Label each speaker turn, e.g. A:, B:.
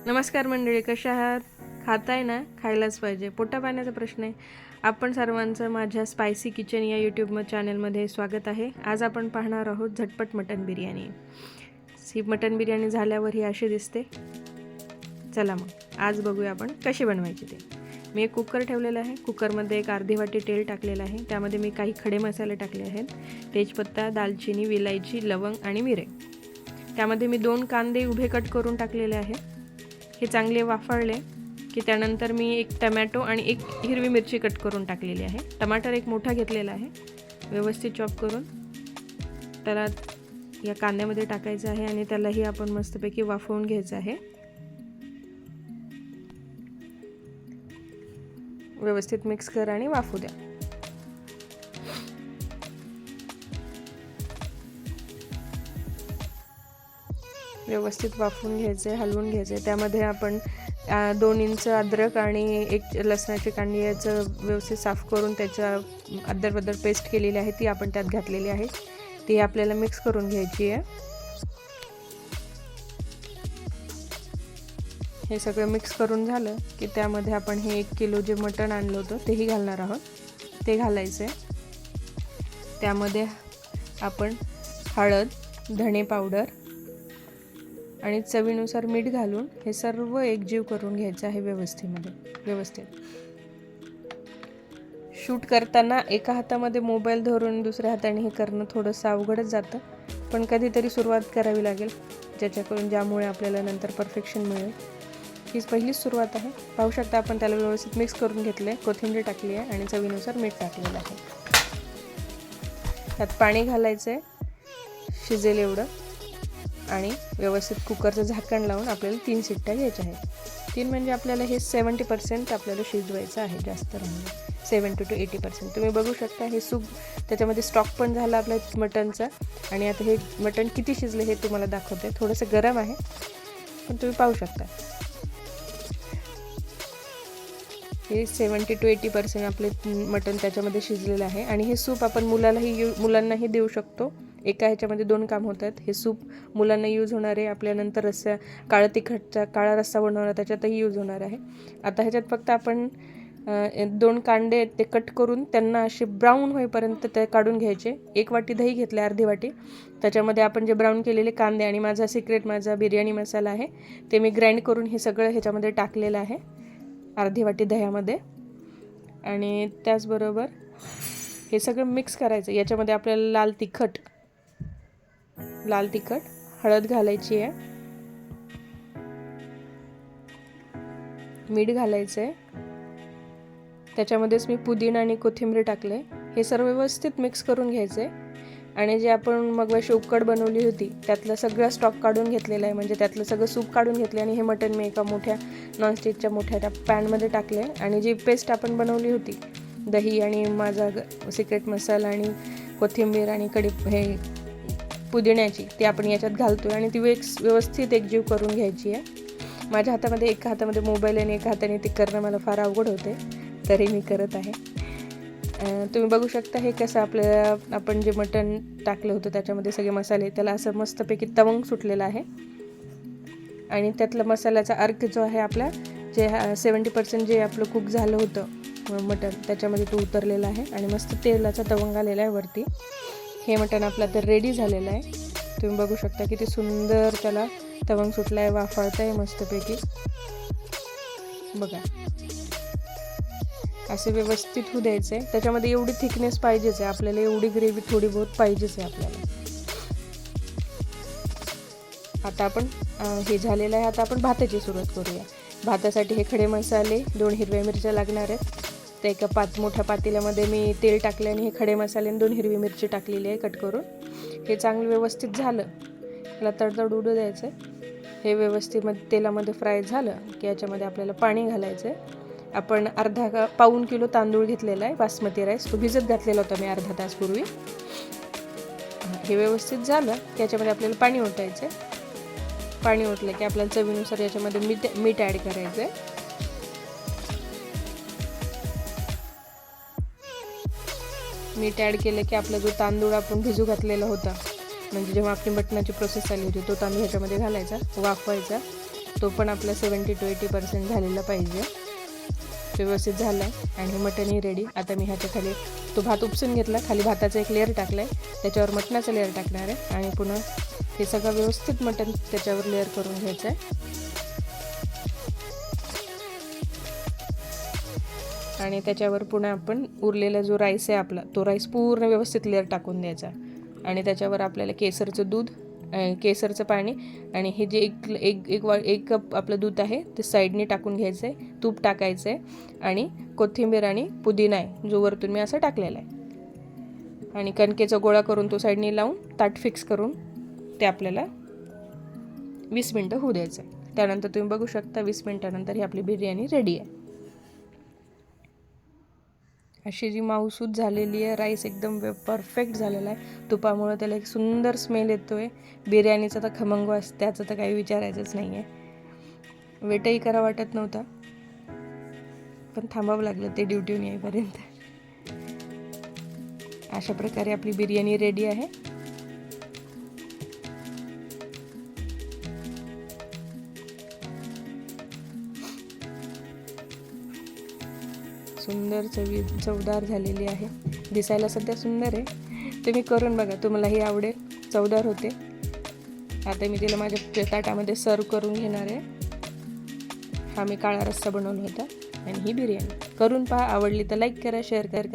A: नमस्कार मंडळी, कशा आहात? खाताय ना? खायलाच पाहिजे. पोटापाण्याचा प्रश्न आहे. आपण सर्वांचं माझ्या स्पायसी किचन या यूट्यूब चॅनलमध्ये स्वागत आहे. आज आपण पाहणार आहोत झटपट मटण बिर्याणी. ही मटण बिर्याणी झाल्यावर ही अशी दिसते. चला मग आज बघूया आपण कशी बनवायची ते. मी एक कुकर ठेवलेला आहे. कुकरमध्ये एक अर्धी वाटी तेल टाकलेलं आहे. त्यामध्ये मी काही खडे मसाले टाकले आहेत. तेजपत्ता, दालचिनी, विलायची, लवंग आणि मिरे. त्यामध्ये मी 2 कांदे उभे कट करून टाकलेले आहेत. हे चांगले वाफळले की त्यानंतर मी एक टमॅटो आणि एक हिरवी मिरची कट करून टाकलेली आहे. टमाटर एक मोठा घेतलेला आहे. व्यवस्थित चॉप करून त्याला या कांद्यामध्ये टाकायचं आहे आणि त्यालाही आपण मस्तपैकी वाफवून घ्यायचं आहे. व्यवस्थित मिक्स कर आणि वाफू द्या. व्यवस्थित वाफवून घ्यायचे, हलवून घ्यायचे. त्यामध्ये आपण 2 इंच अद्रक आणि 1 लसणाची कांडी याचं व्यवस्थित साफ करून त्याच्या अद्दरबद्दर पेस्ट केलेली आहे ती आपण त्यात घातलेली आहे. ती आपल्याला मिक्स करून घ्यायची आहे. हे सगळं मिक्स करून झालं की त्यामध्ये आपण हे 1 किलो जे मटण आणलं होतं तेही घालणार आहोत. ते घालायचं आहे. त्यामध्ये आपण हळद, धणे पावडर आणि चवीनुसार मीठ घालून हे सर्व एकजीव करून घ्यायचं आहे व्यवस्थित. शूट करताना एका हातामध्ये मोबाईल धरून दुसऱ्या हाताने हे करणं थोडंसं अवघडच जातं, पण कधीतरी सुरुवात करावी लागेल ज्यामुळे आपल्याला नंतर परफेक्शन मिळेल. हीच पहिलीच सुरुवात आहे. पाहू शकता आपण त्याला व्यवस्थित मिक्स करून घेतले. कोथिंबीर टाकली आहे आणि चवीनुसार मीठ टाकलेलं आहे. त्यात पाणी घालायचं आहे शिजेल एवढं आणि व्यवस्थित कुकरचं झाकण लावून आपल्याला 3 शिट्ट्या घ्यायच्या आहेत. 3 म्हणजे आपल्याला हे 70% आपल्याला शिजवायचं आहे. जास्त राहणार 70 to 80%. तुम्ही बघू शकता हे सूप त्याच्यामध्ये स्टॉक पण झाला आपल्या मटणचा. आणि आता हे मटण किती शिजले हे तुम्हाला दाखवते. थोडंसं गरम आहे पण तुम्ही पाहू शकता हे 70 to 80% आपले मटण त्याच्यामध्ये शिजलेलं आहे. आणि हे सूप आपण मुलांनाही देऊ शकतो. एका ह्याच्यामध्ये 2 काम होतात. हे सूप मुलांना यूज होणार आहे. आपल्यानंतर काळा तिखटचा काळा रस्सा बनवणार त्याच्यातही यूज होणार आहे. आता ह्याच्यात फक्त आपण 2 कांदे ते कट करून त्यांना असे ब्राऊन होईपर्यंत ते काढून घ्यायचे. 1 वाटी दही घेतले, अर्धी वाटी. त्याच्यामध्ये आपण जे ब्राऊन केलेले कांदे आणि माझा बिर्याणी मसाला आहे ते मी ग्राइंड करून हे सगळं ह्याच्यामध्ये टाकलेलं आहे अर्धी वाटी दह्यामध्ये. आणि त्याचबरोबर हे सगळं मिक्स करायचं. याच्यामध्ये आपल्याला लाल तिखट, हळद घालायची आहे, मीठ घालायचं आहे. त्याच्यामध्येच मी पुदिना आणि कोथिंबीर टाकले. हे सर्व व्यवस्थित मिक्स करून घ्यायचं आहे. आणि जे आपण मगाशी उकड बनवली होती त्यातला सगळा स्टॉक काढून घेतलेला आहे. म्हणजे त्यातलं सगळं सूप काढून घेतले आणि हे मटण मी एका मोठ्या नॉनस्टिकच्या मोठ्या पॅनमध्ये टाकले. आणि जी पेस्ट आपण बनवली होती दही आणि माझा सिक्रेट मसाला आणि कोथिंबीर आणि पुदिन्याची ती आपण याच्यात घालतोय आणि ती व्यवस्थित एकजीव करून घ्यायची आहे. माझ्या हातामध्ये एका हातामध्ये मोबाईल आणि एका हाताने ती करणं मला फार अवघड होते, तरी मी करत आहे. तुम्ही बघू शकता हे कसं आपण जे मटण टाकलं होतं त्याच्यामध्ये सगळे मसाले त्याला असं मस्तपैकी तवंग सुटलेला आहे. आणि त्यातला मसाल्याचा अर्क जो आहे आपला जे 70% जे आपलं कुक झालं होतं मटण त्याच्यामध्ये तो उतरलेला आहे आणि मस्त तेलाचा तवंग आलेला आहे वरती. हे मटण आपलं तर रेडी झालेलं आहे. तुम्ही बघू शकता किती सुंदर त्याला तवंग सुटला आहे, वाफळत आहे मस्तपैकी. बघा असे व्यवस्थित होऊ द्यायचं आहे. त्याच्यामध्ये एवढी थिकनेस पाहिजेच आहे आपल्याला, एवढी ग्रेव्ही थोडी बहुत पाहिजेच आहे आपल्याला. आता आपण हे झालेलं आहे. आता आपण भाताची सुरुवात करूया. भातासाठी हे खडे मसाले 2 हिरव्या मिरच्या लागणार आहेत. त्या एका मोठ्या पातेल्यामध्ये मी तेल टाकले आणि हे खडे मसाले आणि 2 हिरवी मिरची टाकलेली आहे कट करून. हे चांगलं व्यवस्थित झालं त्याला तडतड उडू द्यायचं आहे. हे व्यवस्थित तेलामध्ये फ्राय झालं की याच्यामध्ये आपल्याला पाणी घालायचं आहे. आपण पाऊण किलो तांदूळ घेतलेला आहे बासमती राईस. तो भिजत घातलेला होता मी अर्धा तास पूर्वी. हे व्यवस्थित झालं की याच्यामध्ये आपल्याला पाणी ओतायचं आहे. पाणी ओतलं की आपल्याला चवीनुसार याच्यामध्ये मीठ ॲड करायचं आहे. मीठ ॲड केलं की आपला जो तांदूळ आपण भिजू घातलेला होता म्हणजे जेव्हा आपली मटणाची प्रोसेस चालू होती तो तांदूळ ह्याच्यामध्ये घालायचा, वाफवायचा तो पण आपला 70 to 80% झालेला पाहिजे. तो व्यवस्थित झाला आहे आणि हे मटनही रेडी. आता मी ह्याच्या खाली तो भात उपसून घेतला, खाली भाताचा एक लेअर टाकला आहे, त्याच्यावर मटणाचा लेअर टाकणार आहे आणि पुन्हा हे सगळं व्यवस्थित मटण त्याच्यावर लेअर करून घ्यायचं आहे. आणि त्याच्यावर पुन्हा आपण उरलेला जो राईस आहे आपला, तो राईस पूर्ण व्यवस्थित लेअर टाकून द्यायचा आणि त्याच्यावर आपल्याला केसरचं दूध, केसरचं पाणी आणि हे जे एक कप आपलं दूध आहे ते साईडने टाकून घ्यायचं आहे. तूप टाकायचं आहे आणि कोथिंबीर आणि पुदिना आहे जो वरतून मी असं टाकलेला आहे. आणि कणकेचा गोळा करून तो साईडने लावून ताट फिक्स करून ते आपल्याला 20 मिनटं होऊ द्यायचं आहे. त्यानंतर तुम्ही बघू शकता 20 मिनटानंतर ही आपली बिर्याणी रेडी आहे. अशी जी माऊसूद झालेली आहे, राईस एकदम परफेक्ट झालेला आहे. तुपामुळे त्याला एक सुंदर स्मेल येतो आहे. बिर्याणीचा तर खमंग वास, त्याचं तर काही विचारायचंच नाही आहे. वेटही करा वाटत नव्हता, पण थांबावं लागलं ते ड्युटीहून येईपर्यंत. अशा प्रकारे आपली बिर्याणी रेडी आहे. सुंदर चवदार झालेली आहे. दिसायला सध्या सुंदर आहे. तुम्ही करून बघा, तुम्हालाही आवडेल. चवदार होते. आता मी तिला माझ्या ताटामध्ये सर्व करून घेणार आहे. हा मी काळा रस्सा बनवला होता आणि ही बिर्याणी. करून पहा, आवडली तर लाईक करा, शेअर करा.